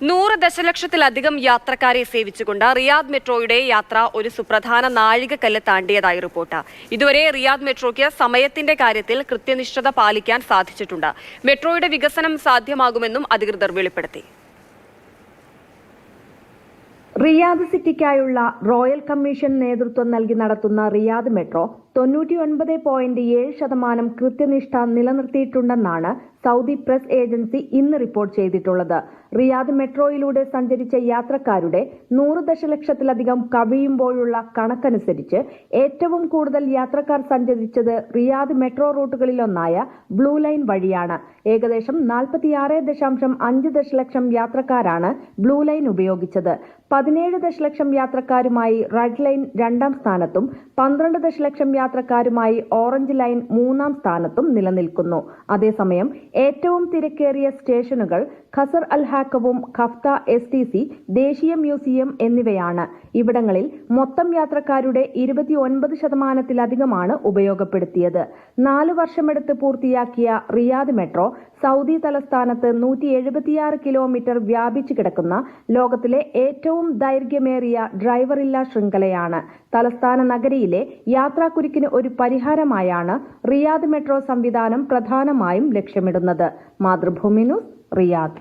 100 ദശലക്ഷത്തിലധികം യാത്രക്കാരെ സേവിച്ചുകൊണ്ട് റിയാദ് മെട്രോയുടെ യാത്ര ഒരു സുപ്രധാന നാഴികക്കല്ല് താണ്ടിയതായി റിപ്പോർട്ട്. ഇതുവരെ റിയാദ് മെട്രോയ്ക്ക് സമയത്തിന്റെ കാര്യത്തിൽ കൃത്യനിഷ്ഠത പാലിക്കാൻ സാധിച്ചിട്ടുണ്ട്. മെട്രോയുടെ വികസനം സാധ്യമാകുമെന്നും അധികൃതർ വെളിപ്പെടുത്തി. റിയാദ് സിറ്റിക്കായുള്ള റോയൽ കമ്മീഷൻ നേതൃത്വം നൽകി നടത്തുന്ന റിയാദ് മെട്രോ 99.7% കൃത്യനിഷ്ഠ നിലനിർത്തിയിട്ടുണ്ടെന്നാണ് സൗദി പ്രസ് ഏജൻസി ഇന്ന് റിപ്പോർട്ട് ചെയ്തിട്ടുള്ളത്. റിയാദ് മെട്രോയിലൂടെ സഞ്ചരിച്ച യാത്രക്കാരുടെ 100 ദശലക്ഷത്തിലധികം കവിയുമ്പോഴുള്ള കണക്കനുസരിച്ച് ഏറ്റവും കൂടുതൽ യാത്രക്കാർ സഞ്ചരിച്ചത് റിയാദ് മെട്രോ റൂട്ടുകളിലൊന്നായ ബ്ലൂ ലൈൻ വഴിയാണ്. ഏകദേശം 46.5 ദശലക്ഷം യാത്രക്കാരാണ് ബ്ലൂ ലൈൻ ഉപയോഗിച്ചത്. 17 ദശലക്ഷം യാത്രക്കാരുമായി റെഡ് ലൈൻ രണ്ടാം സ്ഥാനത്തും 12 ദശലക്ഷം യാത്രക്കാരുമായി ഓറഞ്ച് ലൈൻ മൂന്നാം സ്ഥാനത്തും നിലനിൽക്കുന്നു. അതേസമയം ഏറ്റവും തിരക്കേറിയ സ്റ്റേഷനുകൾ ഖസർ അൽ ഹാക്കവും ഖഫ്ത STC, ദേശീയ മ്യൂസിയം എന്നിവയാണ്. ഇവിടങ്ങളിൽ മൊത്തം യാത്രക്കാരുടെ 29%-ലധികമാണ് ഉപയോഗപ്പെടുത്തിയത്. 4 വർഷമെടുത്ത് പൂർത്തിയാക്കിയ റിയാദ് മെട്രോ സൗദി തലസ്ഥാനത്ത് 176 കിലോമീറ്റർ വ്യാപിച്ചു കിടക്കുന്ന ലോകത്തിലെ ഏറ്റവും ദൈർഘ്യമേറിയ ഡ്രൈവറില്ലാ ശൃംഖലയാണ്. തലസ്ഥാന നഗരിയിലെ യാത്രാക്കുരുക്കിന് ഒരു പരിഹാരമായാണ് റിയാദ് മെട്രോ സംവിധാനം പ്രധാനമായും ലക്ഷ്യമിടുന്നത്. Mathrubhumi news, Riyadh.